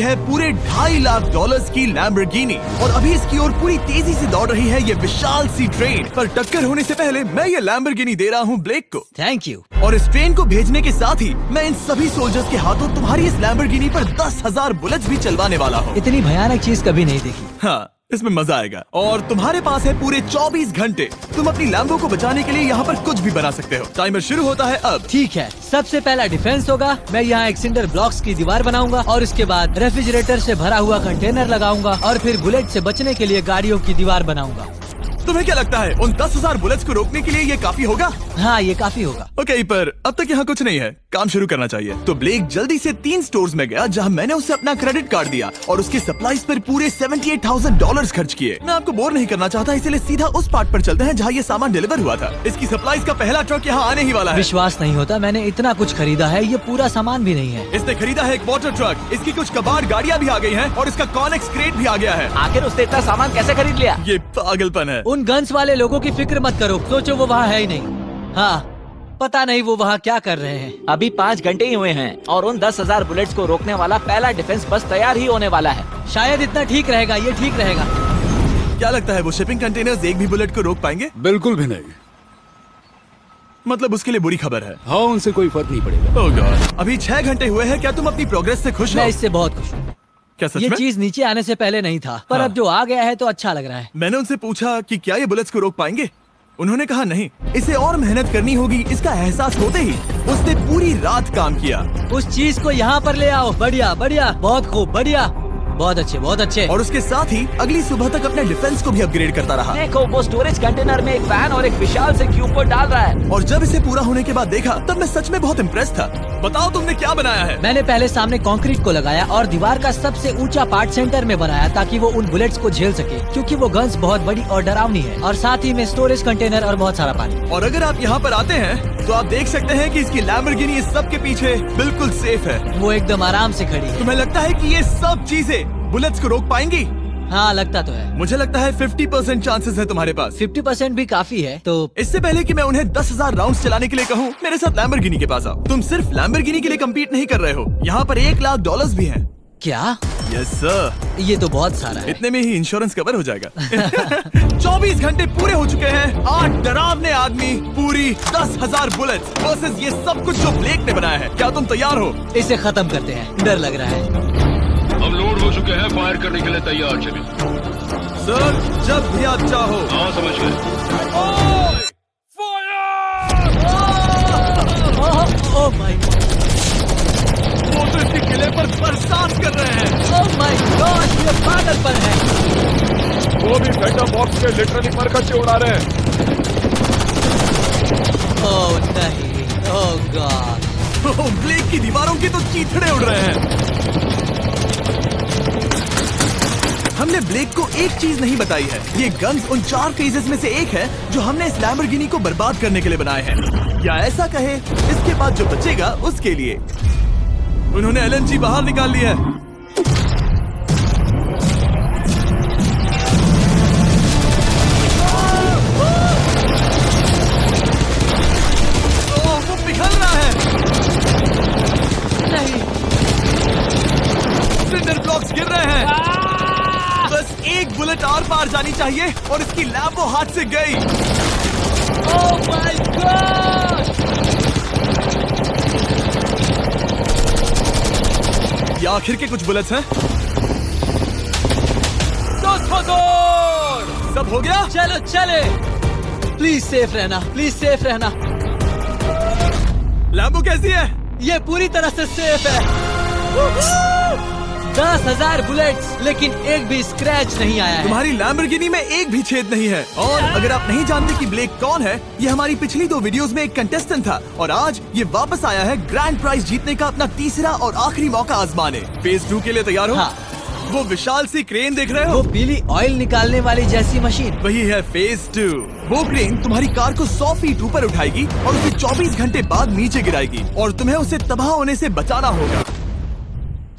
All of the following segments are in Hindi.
है पूरे $2.5 लाख की लैम्बोर्गिनी और अभी इसकी ओर पूरी तेजी से दौड़ रही है ये विशाल सी ट्रेन। पर टक्कर होने से पहले मैं ये लैम्बोर्गिनी दे रहा हूँ ब्लेक को। Thank you. और इस ट्रेन को भेजने के साथ ही मैं इन सभी सोल्जर्स के हाथों तुम्हारी इस लैम्बोर्गिनी पर 10,000 बुलेट्स भी चलवाने वाला हूँ। इतनी भयानक चीज कभी नहीं देखी। हाँ, इसमें मजा आएगा। और तुम्हारे पास है पूरे 24 घंटे। तुम अपनी लैम्बो को बचाने के लिए यहाँ पर कुछ भी बना सकते हो। टाइमर शुरू होता है अब। ठीक है, सबसे पहला डिफेंस होगा। मैं यहाँ एक सिंडर ब्लॉक्स की दीवार बनाऊंगा और इसके बाद रेफ्रिजरेटर से भरा हुआ कंटेनर लगाऊंगा और फिर बुलेट से बचने के लिए गाड़ियों की दीवार बनाऊंगा। तुम्हें क्या लगता है उन 10,000 बुलेट्स को रोकने के लिए ये काफी होगा? हाँ, ये काफी होगा। ओके, पर अब तक यहाँ कुछ नहीं है, काम शुरू करना चाहिए। तो ब्लेक जल्दी से 3 स्टोर्स में गया जहाँ मैंने उसे अपना क्रेडिट कार्ड दिया और उसके सप्लाईज पर पूरे $78,000 खर्च किए। मैं आपको बोर नहीं करना चाहता, इसलिए सीधा उस पार्ट पर चलते हैं जहाँ ये सामान डिलीवर हुआ था। इसकी सप्लाईज का पहला ट्रक यहाँ आने ही वाला है। विश्वास नहीं होता, मैंने इतना कुछ खरीदा है, ये पूरा सामान भी नहीं है। इसने खरीदा है एक वाटर ट्रक, इसकी कुछ कबाड़ गाड़ियाँ भी आ गई हैं और इसका कॉनेक्स क्रेट भी आ गया है। आखिर उसने इतना सामान कैसे खरीद लिया? ये पागलपन है। उन गन्स वाले लोगों की फिक्र मत करो, सोचो वो वहाँ है ही नहीं। हाँ, पता नहीं वो वहाँ क्या कर रहे हैं। अभी 5 घंटे ही हुए हैं और उन 10,000 बुलेट्स को रोकने वाला पहला डिफेंस बस तैयार ही होने वाला है। शायद इतना ठीक रहेगा, ये ठीक रहेगा। क्या लगता है वो शिपिंग कंटेनर्स एक भी बुलेट को रोक पाएंगे? बिल्कुल भी नहीं। मतलब उसके लिए बुरी खबर है। हाँ, उनसे कोई फर्क नहीं पड़ेगा। ओह गॉड, अभी 6 घंटे हुए हैं। क्या तुम अपनी प्रोग्रेस से खुश हो? मैं इससे बहुत खुश हूँ। क्या सच ये में? चीज नीचे आने से पहले नहीं था, पर अब जो आ गया है तो अच्छा लग रहा है। मैंने उनसे पूछा कि क्या ये बुलेट्स को रोक पाएंगे। उन्होंने कहा नहीं, इसे और मेहनत करनी होगी। इसका एहसास होते ही उसने पूरी रात काम किया। उस चीज को यहाँ पर ले आओ। बढ़िया बढ़िया, बहुत खूब, बढ़िया, बहुत अच्छे, बहुत अच्छे। और उसके साथ ही अगली सुबह तक अपने डिफेंस को भी अपग्रेड करता रहा। देखो, वो स्टोरेज कंटेनर में एक वैन और एक विशाल से क्यूब को डाल रहा है। और जब इसे पूरा होने के बाद देखा तब मैं सच में बहुत इम्प्रेस था। बताओ तुमने क्या बनाया है? मैंने पहले सामने कंक्रीट को लगाया और दीवार का सबसे ऊंचा पार्ट सेंटर में बनाया ताकि वो उन बुलेट्स को झेल सके, क्योंकि वो गन्स बहुत बड़ी और डरावनी है। और साथ ही में स्टोरेज कंटेनर और बहुत सारा पानी। और अगर आप यहाँ पर आते हैं तो आप देख सकते हैं कि इसकी लैम्बोर्गिनी इस सब के पीछे बिल्कुल सेफ है। वो एकदम आराम से खड़ी है। तुम्हें लगता है कि ये सब चीजें बुलेट्स को रोक पाएंगी? हाँ, लगता तो है। मुझे लगता है 50% चांसेस है तुम्हारे पास। 50% भी काफी है। तो इससे पहले कि मैं उन्हें 10,000 राउंड्स चलाने के लिए कहूँ, मेरे साथ लैम्बोर्गिनी के पास आओ। तुम सिर्फ लैम्बोर्गिनी के लिए कम्पीट नहीं कर रहे हो, यहाँ पर $1,00,000 भी हैं। क्या? Yes sir. ये तो बहुत सारा है। इतने में ही इंश्योरेंस कवर हो जाएगा। 24 घंटे पूरे हो चुके हैं। 8 डरावने आदमी, पूरी 10,000 बुलेट्स वर्सेस ये सब कुछ जो ब्लेक ने बनाया है। क्या तुम तैयार हो? इसे खत्म करते हैं, डर लग रहा है। हम लोड हो चुके हैं, फायर करने के लिए तैयार। चलिए सर, जब भी आप चाहो। हाँ, समझ गए। ओह माय गॉड, वो तो इसके किले पर बरसात कर रहे हैं। ओह माय गॉड, ये पागलपन है। वो भी सेटअप बॉक्स के लिटरली परकच्चे उड़ा रहे हैं। ओह नहीं, ओह गॉड। ब्लेक की दीवारों की तो चीथड़े उड़ रहे हैं। हमने ब्लेक को एक चीज नहीं बताई है, ये गन्स उन 4 फेजेस में से एक है जो हमने इस लैम्बोर्गिनी को बर्बाद करने के लिए बनाए हैं। या ऐसा कहे, इसके बाद जो बचेगा उसके लिए। उन्होंने LNG बाहर निकाल लिया है। वो पिघल रहा है। नहीं, सिंडर ब्लॉक्स गिर रहे हैं। बस एक बुलेट आर पार जानी चाहिए और इसकी लैम्बो हाथ से गई। Oh my God. ये आखिर के कुछ बुलेट्स हैं। सब हो गया? चलो चले। प्लीज सेफ रहना, प्लीज सेफ रहना। लैम्बो कैसी है? ये पूरी तरह से सेफ है। 10,000 बुलेट्स, लेकिन एक भी स्क्रैच नहीं आया है। तुम्हारी लैम्बोर्गिनी में एक भी छेद नहीं है। और अगर आप नहीं जानते कि ब्लेक कौन है, ये हमारी पिछली 2 वीडियोस में एक कंटेस्टेंट था और आज ये वापस आया है ग्रैंड प्राइज जीतने का अपना तीसरा और आखिरी मौका आजमाने। फेज 2 के लिए तैयार हो? हाँ। वो विशाल सी क्रेन देख रहे वो हो? पीली ऑयल निकालने वाली जैसी मशीन। वही है फेज 2। वो क्रेन तुम्हारी कार को 100 फीट ऊपर उठाएगी और उसे 24 घंटे बाद नीचे गिराएगी और तुम्हें उसे तबाह होने से बचाना होगा।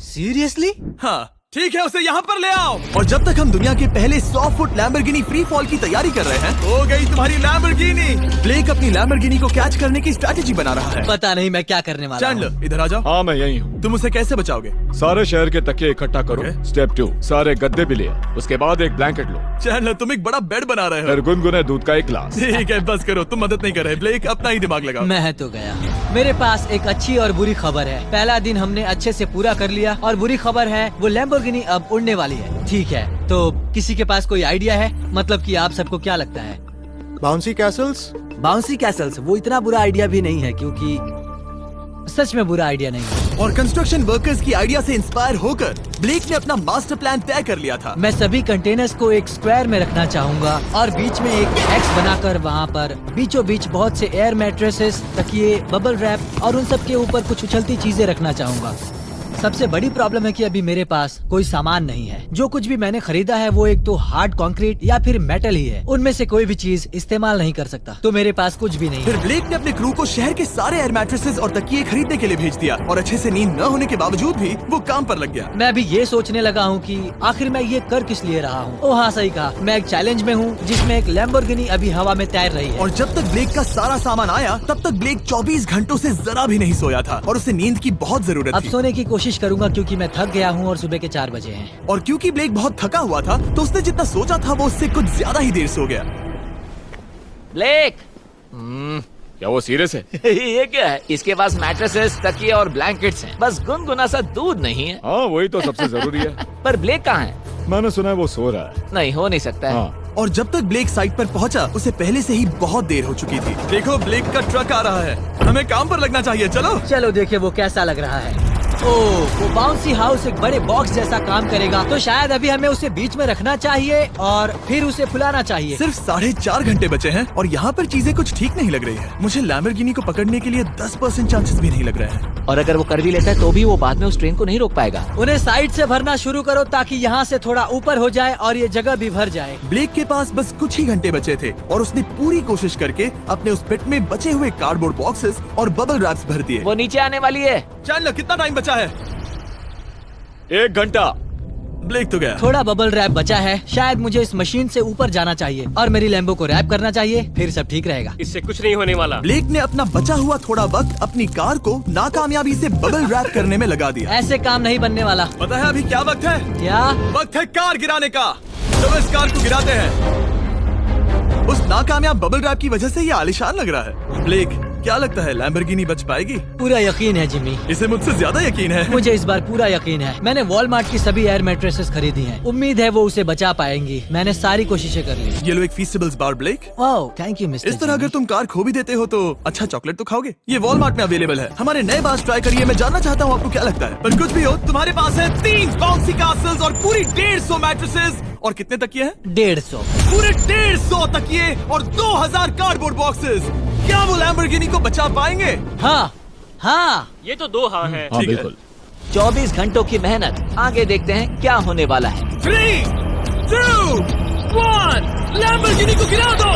सीरियसली? हाँ, ठीक है, उसे यहाँ पर ले आओ। और जब तक हम दुनिया के पहले 100 फुट लैम्बोर्गिनी फ्री फॉल की तैयारी कर रहे हैं, हो गई तुम्हारी लैम्बोर्गिनी। ब्लेक अपनी लैम्बोर्गिनी को कैच करने की स्ट्रैटेजी बना रहा है। पता नहीं मैं क्या करने वाला हूँ। चैंडलर इधर आ जाओ। हाँ मैं यही हूँ। तुम उसे कैसे बचाओगे? सारे शहर के तकिए इकट्ठा करो। स्टेप 2, सारे गद्दे भी ले आओ। उसके बाद एक ब्लैंकेट लो। चैंडलर तुम एक बड़ा बेड बना रहे हो। फिर गुनगुने दूध का एक गिलास। ठीक है, बस करो, तुम मदद नहीं कर रहे। ब्लेक अपना ही दिमाग लगाओ। मैं तो गया। मेरे पास एक अच्छी और बुरी खबर है। पहला दिन हमने अच्छे से पूरा कर लिया और बुरी खबर है वो लैम्बोर्गिनी अब उड़ने वाली है। ठीक है, तो किसी के पास कोई आइडिया है? मतलब कि आप सबको क्या लगता है? Bouncy Castle's? बाउंसी कैसल्स वो इतना बुरा आइडिया भी नहीं है, क्योंकि सच में बुरा आइडिया नहीं है। और कंस्ट्रक्शन वर्कर्स की आइडिया से इंस्पायर होकर ब्लेक ने अपना मास्टर प्लान तय कर लिया था। मैं सभी कंटेनर्स को एक स्क्वायर में रखना चाहूंगा और बीच में एक एक्स बनाकर वहाँ पर बीचों बीच बहुत से एयर मैट्रेसेस, तकिए, बबल रैप और उन सब के ऊपर कुछ उछलती चीजें रखना चाहूंगा। सबसे बड़ी प्रॉब्लम है कि अभी मेरे पास कोई सामान नहीं है। जो कुछ भी मैंने खरीदा है वो एक तो हार्ड कंक्रीट या फिर मेटल ही है। उनमें से कोई भी चीज इस्तेमाल नहीं कर सकता, तो मेरे पास कुछ भी नहीं फिर है। ब्लेक ने अपने क्रू को शहर के सारे एयर मैट्रेसेस और तकिए खरीदने के लिए भेज दिया और अच्छे से नींद न होने के बावजूद भी वो काम पर लग गया। मैं अभी ये सोचने लगा हूँ कि आखिर मैं ये कर किस लिए रहा हूँ। ओह हाँ, सही कहा, मैं एक चैलेंज में हूँ जिसमें एक लैम्बोर्गिनी अभी हवा में तैर रही है। और जब तक ब्लेक का सारा सामान आया तब तक ब्लेक 24 घंटों से जरा भी नहीं सोया था और उसे नींद की बहुत जरूरत अब थी। सोने की कोशिश करूंगा क्योंकि मैं थक गया हूँ और सुबह के 4 बजे हैं। और क्योंकि ब्लेक बहुत थका हुआ था तो उसने जितना सोचा था वो उससे कुछ ज्यादा ही देर सो गया। ब्लेक क्या वो सीरियस है? ये क्या है? इसके पास मैट्रेसेस, तकिए और ब्लैंकेट्स हैं। बस गुनगुना सा दूध नहीं है। हाँ वही तो सबसे जरूरी है। पर ब्लेक कहाँ है? मैंने सुना है वो सो रहा है। नहीं, हो नहीं सकता है। हाँ। और जब तक ब्लेक साइट पर पहुंचा उसे पहले से ही बहुत देर हो चुकी थी। देखो ब्लेक का ट्रक आ रहा है, हमें काम पर लगना चाहिए। चलो चलो देखिए वो कैसा लग रहा है। ओह, वो बाउंसी हाउस एक बड़े बॉक्स जैसा काम करेगा, तो शायद अभी हमें उसे बीच में रखना चाहिए और फिर उसे फुलाना चाहिए। सिर्फ 4.5 घंटे बचे हैं और यहाँ पर चीजें कुछ ठीक नहीं लग रही है। मुझे लैम्बोर्गिनी को पकड़ने के लिए 10% चांसेस भी नहीं लग रहे हैं। और अगर वो कर भी लेता है तो भी वो बाद में उस ट्रेन को नहीं रोक पाएगा। उन्हें साइड से भरना शुरू करो ताकि यहाँ से थोड़ा ऊपर हो जाए और ये जगह भी भर जाए। ब्लेक के पास बस कुछ ही घंटे बचे थे और उसने पूरी कोशिश करके अपने उस पिट में बचे हुए कार्डबोर्ड बॉक्सेस और बबल रैप्स भर दिए। वो नीचे आने वाली है। चैंडलर कितना टाइम बचा है? 1 घंटा। ब्लेक तो गया। थोड़ा बबल रैप बचा है। शायद मुझे इस मशीन से ऊपर जाना चाहिए और मेरी लैम्बो को रैप करना चाहिए, फिर सब ठीक रहेगा। इससे कुछ नहीं होने वाला। ब्लेक ने अपना बचा हुआ थोड़ा वक्त अपनी कार को नाकामयाबी से बबल रैप करने में लगा दिया। ऐसे काम नहीं बनने वाला। पता है अभी क्या वक्त है? क्या? वक्त है कार गिराने का। चलो इस कार को गिराते हैं। उस नाकामयाब बबल रैप की वजह से ये आलीशान लग रहा है। ब्लेक क्या लगता है लैम्बोर्गिनी बच पाएगी? पूरा यकीन है जिमी। इसे मुझसे ज्यादा यकीन है। मुझे इस बार पूरा यकीन है। मैंने वॉलमार्ट की सभी एयर मैट्रेसेस खरीदी हैं। उम्मीद है वो उसे बचा पाएंगी। मैंने सारी कोशिशें कर ली। ये लो एक फीस्टेबल्स बार ब्लेक। Oh thank you mister. इस तरह अगर तुम कार खो भी देते हो तो अच्छा चॉकलेट तो खाओगे। ये वॉलमार्ट में अवेलेबल है। हमारे नए बार्स ट्राई करिए। मैं जानना चाहता हूँ आपको क्या लगता है। पर कुछ भी हो, तुम्हारे पास है 3 बाउंसी कासल्स और पूरी 150 मैट्रेसेस और कितने तकिए हैं? 150। पूरे 150 तकिए और 2000 कार्डबोर्ड बॉक्सेस। क्या वो लैम्बोर्गिनी को बचा पाएंगे? हाँ हाँ। ये तो 2 हाँ है। हाँ ठीक है। बिल्कुल। 24 घंटों की मेहनत। आगे देखते हैं क्या होने वाला है। 3, 2, 1 लैम्बोर्गिनी को गिरा दो।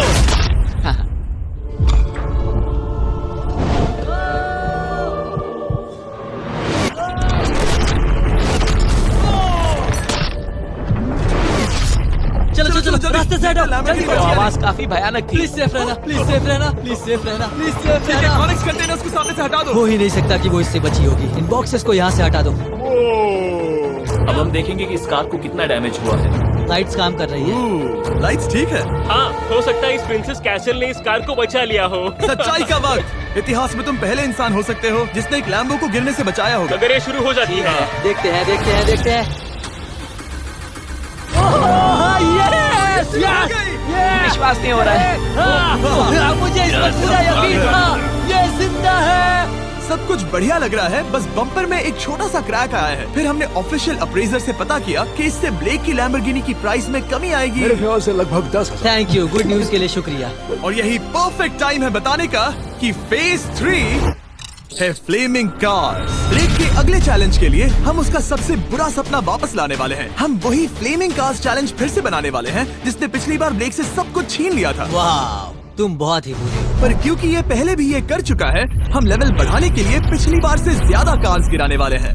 चलो चलो चलो, रास्ते से हटो, जल्दी वो आवाज काफी भयानक थी। प्लीज सेफ रहना, प्लीज सेफ रहना, प्लीज सेफ रहना, प्लीज सेफ रहना। कॉनिक्स कंटेनर्स को सामने से हटा दो। हो ही नहीं सकता कि वो इससे बची होगी। इन बॉक्सेस को यहाँ से हटा दो। अब हम देखेंगे कि इस कार को कितना डैमेज हुआ है। लाइट्स काम कर रही है। लाइट्स ठीक है। हाँ, हो सकता है इस प्रिंसेस कैसल ने इस कार को बचा लिया हो। सच्चाई का वक्त। इतिहास में तुम पहले इंसान हो सकते हो जिसने एक लैम्बो को गिरने से बचाया होगा। अगर ये शुरू हो जाती है। देखते हैं देखते हैं देखते हैं। विश्वास नहीं हो रहा है। मुझे इस पर पूरा यकीन था। ये जिंदा है। सब कुछ बढ़िया लग रहा है, बस बम्पर में एक छोटा सा क्रैक आया है। फिर हमने ऑफिशियल अप्रेजर से पता किया कि इससे ब्लेक की लैम्बोर्गिनी की प्राइस में कमी आएगी। मेरे ख्याल से लगभग 10,000। थैंक यू, गुड न्यूज के लिए शुक्रिया। और यही परफेक्ट टाइम है बताने का कि फेज 3 है फ्लेमिंग कार्स। ब्लेक के अगले चैलेंज के लिए हम उसका सबसे बुरा सपना वापस लाने वाले हैं। हम वही फ्लेमिंग कार्स चैलेंज फिर से बनाने वाले हैं जिसने पिछली बार ब्लेक से सब कुछ छीन लिया था। वाह, तुम बहुत ही बुरे हो। पर क्योंकि ये पहले भी ये कर चुका है, हम लेवल बढ़ाने के लिए पिछली बार से ज्यादा कार्स गिराने वाले हैं।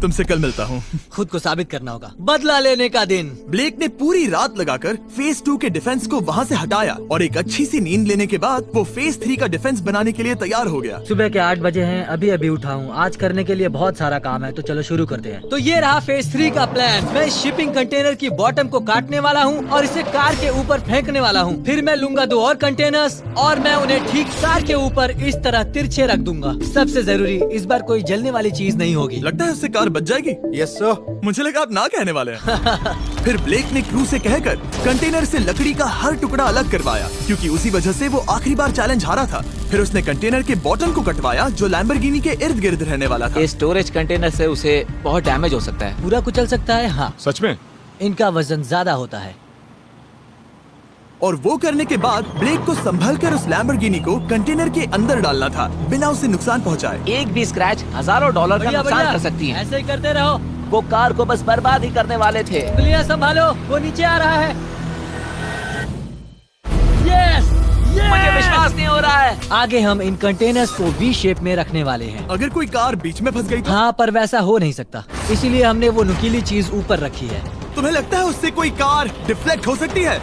तुमसे कल मिलता हूँ। खुद को साबित करना होगा। बदला लेने का दिन। ब्लेक ने पूरी रात लगाकर फेज 2 के डिफेंस को वहाँ से हटाया और एक अच्छी सी नींद लेने के बाद वो फेज 3 का डिफेंस बनाने के लिए तैयार हो गया। सुबह के 8 बजे हैं, अभी उठा हूँ। आज करने के लिए बहुत सारा काम है, तो चलो शुरू करते हैं। तो ये रहा फेज 3 का प्लान। मैं शिपिंग कंटेनर की बॉटम को काटने वाला हूँ और इसे कार के ऊपर फेंकने वाला हूँ। फिर मैं लूंगा 2 और कंटेनर्स और मैं उन्हें ठीक कार के ऊपर इस तरह तिरछे रख दूंगा। सबसे जरूरी, इस बार कोई जलने वाली चीज नहीं होगी। लगता है उससे कार बच जाएगी। Yes sir. मुझे लगा आप ना कहने वाले हैं। फिर ब्लेक ने क्रू से कहकर कंटेनर से लकड़ी का हर टुकड़ा अलग करवाया, क्योंकि उसी वजह से वो आखिरी बार चैलेंज हारा था। फिर उसने कंटेनर के बॉटम को कटवाया जो लैम्बोर्गिनी के इर्द गिर्द रहने वाला था। स्टोरेज कंटेनर से उसे बहुत डैमेज हो सकता है। पूरा कुचल सकता है। हाँ, सच में? इनका वजन ज्यादा होता है। और वो करने के बाद ब्लेक को संभलकर उस लैम्बोर्गिनी को कंटेनर के अंदर डालना था बिना उसे नुकसान पहुंचाए। एक भी स्क्रैच हजारों डॉलर का नुकसान कर सकती है। ऐसे ही करते रहो। वो कार को बस बर्बाद ही करने वाले थे। उंगलियां संभालो, वो नीचे आ रहा है। यस, मुझे विश्वास नहीं हो रहा है। आगे हम इन कंटेनर्स को वी शेप में रखने वाले हैं। अगर कोई कार बीच में फंस गई तो? हाँ, पर वैसा हो नहीं सकता, इसीलिए हमने वो नुकीली चीज ऊपर रखी है। तुम्हें लगता है उससे कोई कार डिफ्लेक्ट हो सकती है?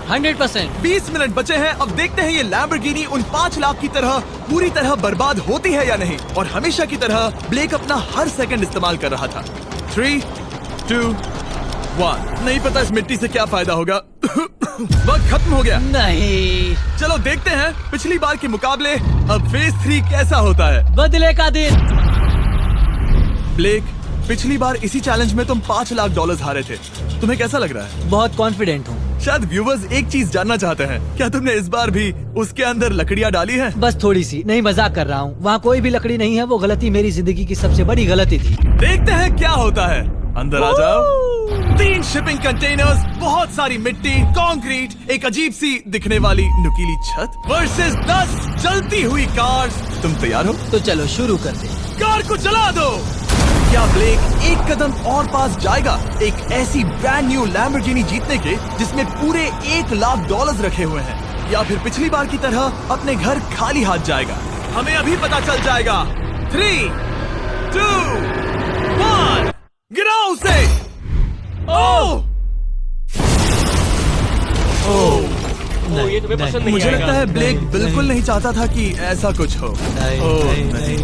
100%। 20 मिनट बचे हैं। अब देखते हैं ये लैम्बोर्गिनी उन 5 लाख की तरह पूरी तरह बर्बाद होती है या नहीं। और हमेशा की तरह ब्लेक अपना हर सेकंड इस्तेमाल कर रहा था। 3, 2, 1। नहीं पता इस मिट्टी से क्या फायदा होगा। वक्त खत्म हो गया। नहीं, चलो देखते हैं पिछली बार के मुकाबले अब फेज 3 कैसा होता है। बदले का दिन। ब्लेक, पिछली बार इसी चैलेंज में तुम $5 लाख हारे थे। तुम्हें कैसा लग रहा है? बहुत कॉन्फिडेंट हूँ। शायद व्यूवर्स एक चीज जानना चाहते हैं, क्या तुमने इस बार भी उसके अंदर लकड़ियाँ डाली हैं? बस थोड़ी सी, नहीं मजाक कर रहा हूँ। वहाँ कोई भी लकड़ी नहीं है। वो गलती मेरी जिंदगी की सबसे बड़ी गलती थी। देखते हैं क्या होता है। अंदर आ जाओ। 3 शिपिंग कंटेनर्स, बहुत सारी मिट्टी, कंक्रीट, एक अजीब सी दिखने वाली नुकीली छत वर्सेस 10 जलती हुई कार्स। तुम तैयार हो? तो चलो शुरू करते हैं। कार को जला दो। क्या ब्लेक एक कदम और पास जाएगा एक ऐसी ब्रांड न्यू लैम्बोर्गिनी जीतने के जिसमें पूरे $1 लाख रखे हुए हैं, या फिर पिछली बार की तरह अपने घर खाली हाथ जाएगा? हमें अभी पता चल जाएगा। 3, 2, 1, गिराओ उसे। ओह, ये तुम्हें पसंद नहीं मुझे आएगा। लगता है ब्लेक बिल्कुल नहीं चाहता था कि ऐसा कुछ हो। नहीं।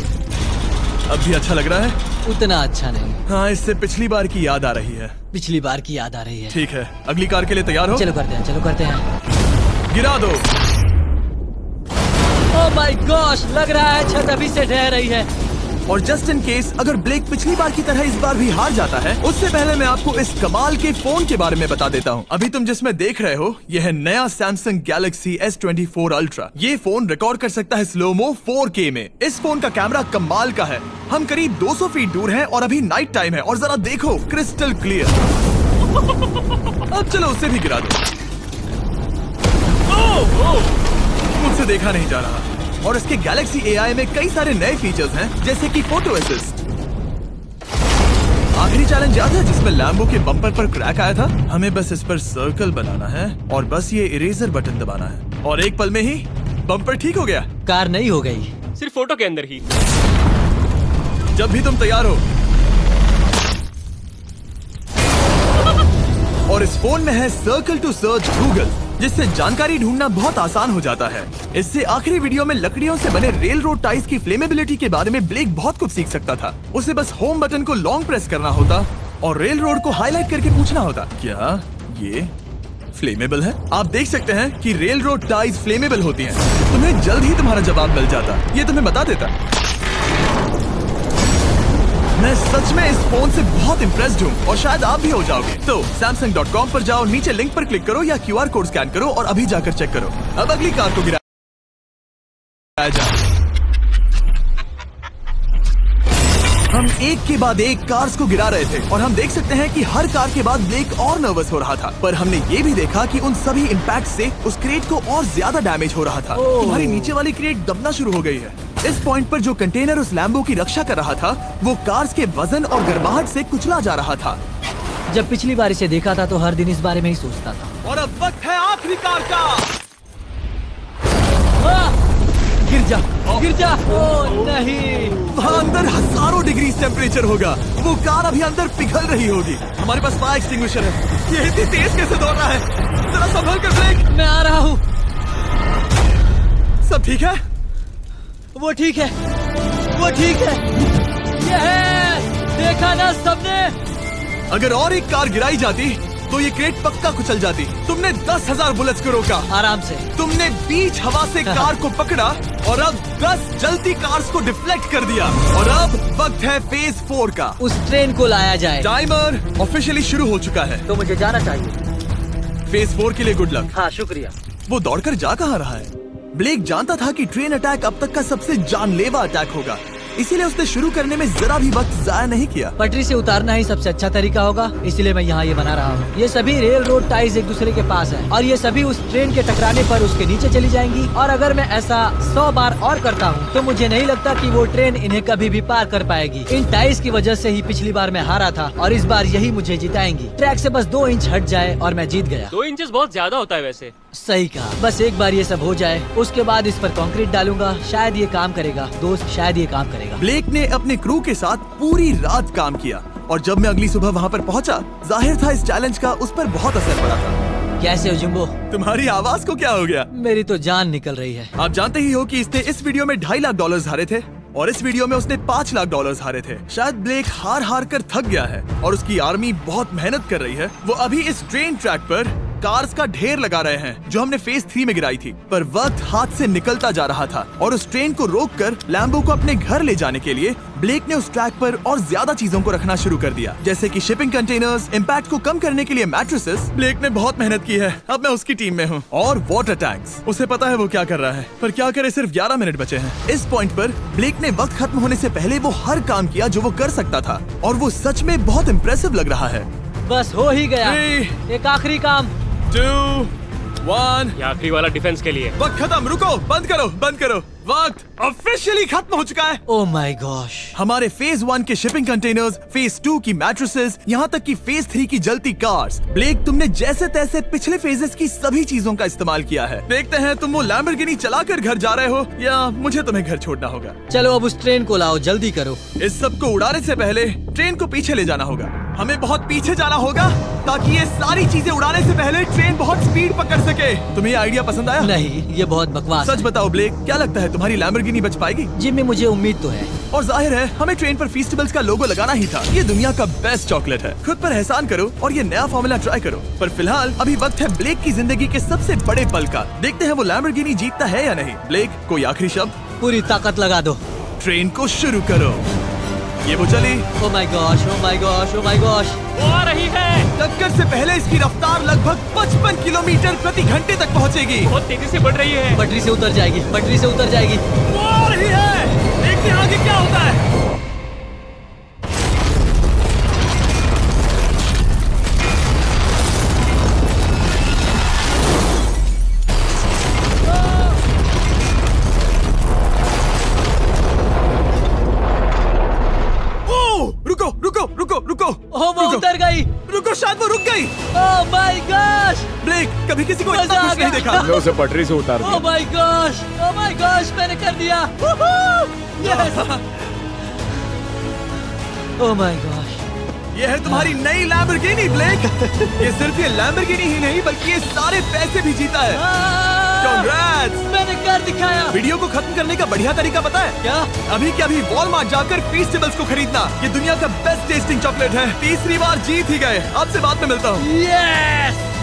अब भी अच्छा लग रहा है? उतना अच्छा नहीं। हाँ, इससे पिछली बार की याद आ रही है। पिछली बार की याद आ रही है। ठीक है, अगली कार के लिए तैयार हो? चलो करते हैं। गिरा दो। ओह माय गॉश, लग रहा है छत अभी से ढह रही है। और जस्ट इन केस अगर ब्लेक पिछली बार की तरह इस बार भी हार जाता है, उससे पहले मैं आपको इस कमाल के फोन के बारे में बता देता हूँ। अभी तुम जिसमें देख रहे हो, यह है नया सैमसंग गैलेक्सी S24 अल्ट्रा। ये फोन रिकॉर्ड कर सकता है स्लोमो 4K में। इस फोन का कैमरा कमाल का है। हम करीब 200 फीट दूर हैं और अभी नाइट टाइम है और जरा देखो, क्रिस्टल क्लियर। अब चलो उसे भी गिरा दो। मुझसे देखा नहीं जा रहा। और इसके गैलेक्सी AI में कई सारे नए फीचर्स हैं, जैसे कि फोटो असिस्ट। आखिरी चैलेंज याद है जिसमें लैम्बो के बम्पर पर क्रैक आया था? हमें बस इस पर सर्कल बनाना है और बस ये इरेजर बटन दबाना है और एक पल में ही बम्पर ठीक हो गया। कार नहीं हो गई, सिर्फ फोटो के अंदर ही। जब भी तुम तैयार हो। और इस फोन में है सर्कल टू सर्च गूगल, जिससे जानकारी ढूंढना बहुत आसान हो जाता है। इससे आखिरी वीडियो में लकड़ियों से बने रेल रोड टाइज की फ्लेमेबिलिटी के बारे में ब्लेक बहुत कुछ सीख सकता था। उसे बस होम बटन को लॉन्ग प्रेस करना होता और रेल रोड को हाईलाइट करके पूछना होता, क्या ये फ्लेमेबल है? आप देख सकते हैं कि रेल रोड टाइज फ्लेमेबल होती हैं। तुम्हें जल्द ही तुम्हारा जवाब मिल जाता। ये तुम्हें बता देता। मैं सच में इस फोन से बहुत इम्प्रेस्ड हूँ और शायद आप भी हो जाओगे। तो Samsung.com पर जाओ, नीचे लिंक पर क्लिक करो या QR कोड स्कैन करो और अभी जाकर चेक करो। अब अगली कार को गिराया जाए। हम एक के बाद एक कार्स को गिरा रहे थे और हम देख सकते हैं कि हर कार के बाद ब्लेक और नर्वस हो रहा था। पर हमने ये भी देखा कि उन सभी इम्पैक्ट से उस क्रेट को और ज्यादा डैमेज हो रहा था। तुम्हारी नीचे वाली क्रेट दबना शुरू हो गई है। इस पॉइंट पर जो कंटेनर उस लैम्बो की रक्षा कर रहा था, वो कार्स के वजन और गर्माहट से कुचला जा रहा था। जब पिछली बार इसे देखा था तो हर दिन इस बारे में ही सोचता था। और अब वक्त है आखिरी कार का। गिर जा, गिर जा। ओ नहीं, वहाँ अंदर हजारों डिग्री टेम्परेचर होगा। वो कार अभी अंदर पिघल रही होगी। हमारे पास फायर एक्सटिंग्विशर है। ये इतनी तेज कैसे दौड़ रहा है? जरा संभल कर ब्लेक। मैं आ रहा हूँ। सब ठीक है? वो ठीक है, वो ठीक है। ये है, देखा ना सबने। अगर और एक कार गिराई जाती तो ये क्रेट पक्का कुचल जाती। तुमने 10,000 बुलेट्स को रोका। आराम से। तुमने बीच हवा से कार को पकड़ा और अब 10 जलती कार्स को डिफ्लेक्ट कर दिया। और अब वक्त है फेज 4 का। उस ट्रेन को लाया जाए। टाइमर ऑफिशियली शुरू हो चुका है। तो मुझे जाना चाहिए। फेज 4 के लिए गुड लक। हाँ, शुक्रिया। वो दौड़कर जा कहाँ रहा है? ब्लेक जानता था कि ट्रेन अटैक अब तक का सबसे जानलेवा अटैक होगा, इसीलिए उसने शुरू करने में जरा भी वक्त जाया नहीं किया। पटरी से उतारना ही सबसे अच्छा तरीका होगा, इसलिए मैं यहाँ ये बना रहा हूँ। ये सभी रेल रोड टाइज एक दूसरे के पास है और ये सभी उस ट्रेन के टकराने पर उसके नीचे चली जाएंगी। और अगर मैं ऐसा 100 बार और करता हूँ तो मुझे नहीं लगता कि वो ट्रेन इन्हें कभी भी पार कर पाएगी। इन टाइज की वजह से ही पिछली बार मैं हारा था और इस बार यही मुझे जिताएंगी। ट्रैक से बस 2 इंच हट जाए और मैं जीत गया। 2 इंचेस बहुत ज्यादा होता है वैसे। सही कहा। बस एक बार ये सब हो जाए, उसके बाद इस पर कंक्रीट डालूंगा। शायद ये काम करेगा दोस्त, शायद ये काम करेगा। ब्लेक ने अपने क्रू के साथ पूरी रात काम किया और जब मैं अगली सुबह वहाँ पर पहुँचा, जाहिर था इस चैलेंज का उस पर बहुत असर पड़ा था। कैसे हो जिम्बो? तुम्हारी आवाज को क्या हो गया? मेरी तो जान निकल रही है। आप जानते ही हो कि इसने इस वीडियो में $2.5 लाख हारे थे और इस वीडियो में उसने $5 लाख हारे थे। शायद ब्लेक हार हार कर थक गया है और उसकी आर्मी बहुत मेहनत कर रही है। वो अभी इस ट्रेन ट्रैक पर कार्स का ढेर लगा रहे हैं जो हमने फेज 3 में गिराई थी। पर वक्त हाथ से निकलता जा रहा था और उस ट्रेन को रोककर लैम्बो को अपने घर ले जाने के लिए ब्लेक ने उस ट्रैक पर और ज्यादा चीजों को रखना शुरू कर दिया, जैसे कि शिपिंग कंटेनर्स, इम्पैक्ट को कम करने के लिए मैट्रेसेस। ब्लेक ने बहुत मेहनत की है, अब मैं उसकी टीम में हूँ। और वाटर टैंक्स, उसे पता है वो क्या कर रहा है, पर क्या करे, सिर्फ 11 मिनट बचे हैं। इस पॉइंट पर ब्लेक ने वक्त खत्म होने से पहले वो हर काम किया जो वो कर सकता था और वो सच में बहुत इम्प्रेसिव लग रहा है। बस हो ही गया। 3, एक आखिरी काम। 2, 1। ये आखिरी वाला डिफेंस के लिए। वक्त खत्म, रुको, बंद करो, बंद करो। वक्त ऑफिशियली खत्म हो चुका है। Oh my gosh. हमारे फेज 1 के शिपिंग कंटेनर्स, फेज 2 की मैट्रेसेस, यहाँ तक कि फेज 3 की जलती कार्स। ब्लेक, तुमने जैसे तैसे पिछले फेजेस की सभी चीजों का इस्तेमाल किया है। देखते हैं तुम वो लैम्बोर्गिनी चलाकर घर जा रहे हो या मुझे तुम्हें घर छोड़ना होगा। चलो अब उस ट्रेन को लाओ, जल्दी करो। इस सब को उड़ाने से पहले ट्रेन को पीछे ले जाना होगा। हमें बहुत पीछे जाना होगा ताकि ये सारी चीजें उड़ाने से पहले ट्रेन बहुत स्पीड पकड़ सके। तुम्हें ये आइडिया पसंद आया? नहीं, ये बहुत बकवास सच बताओ ब्लेक, क्या लगता है तुम्हारी लैम्बोर्गिनी बच पाएगी? जिम्मी, मुझे उम्मीद तो है। और जाहिर है हमें ट्रेन पर फेस्टिवल्स का लोगो लगाना ही था। ये दुनिया का बेस्ट चॉकलेट है। खुद पर एहसान करो और ये नया फॉर्मूला ट्राई करो। पर फिलहाल अभी वक्त है ब्लेक की जिंदगी के सबसे बड़े पल का। देखते हैं वो लैम्बोर्गिनी जीतता है या नहीं। ब्लेक, कोई आखिरी शब्द? पूरी ताकत लगा दो। ट्रेन को शुरू करो। ये वो चली। Oh my gosh, oh my gosh, oh my gosh. वो आ रही है। टक्कर से पहले इसकी रफ्तार लगभग 55 किलोमीटर प्रति घंटे तक पहुंचेगी। बहुत तेजी से बढ़ रही है। पटरी से उतर जाएगी, पटरी से उतर जाएगी। वो आ रही है। देखते हैं आगे क्या होता है। ओह, वो उतर गई। रुको, शायद वो रुक गई। Oh my gosh. ब्लेक, कभी किसी को मजा इतना आ खुश नहीं गया। देखा। मैं उसे पटरी से उतार ओह दिया। My gosh, oh my gosh, मैंने कर दिया। यस। Oh my gosh. ये है तुम्हारी नई लैम्बोर्गिनी ब्लेक। ये सिर्फ ये लैम्बोर्गिनी ही नहीं बल्कि ये सारे पैसे भी जीता है। Congrats! मैंने कर दिखाया। वीडियो को खत्म करने का बढ़िया तरीका पता है क्या? अभी के अभी वॉलमार्ट जाकर फेस्टिवल्स को खरीदना। ये दुनिया का बेस्ट टेस्टिंग चॉकलेट है। तीसरी बार जीत ही गए। आपसे बाद में मिलता हूँ। यस।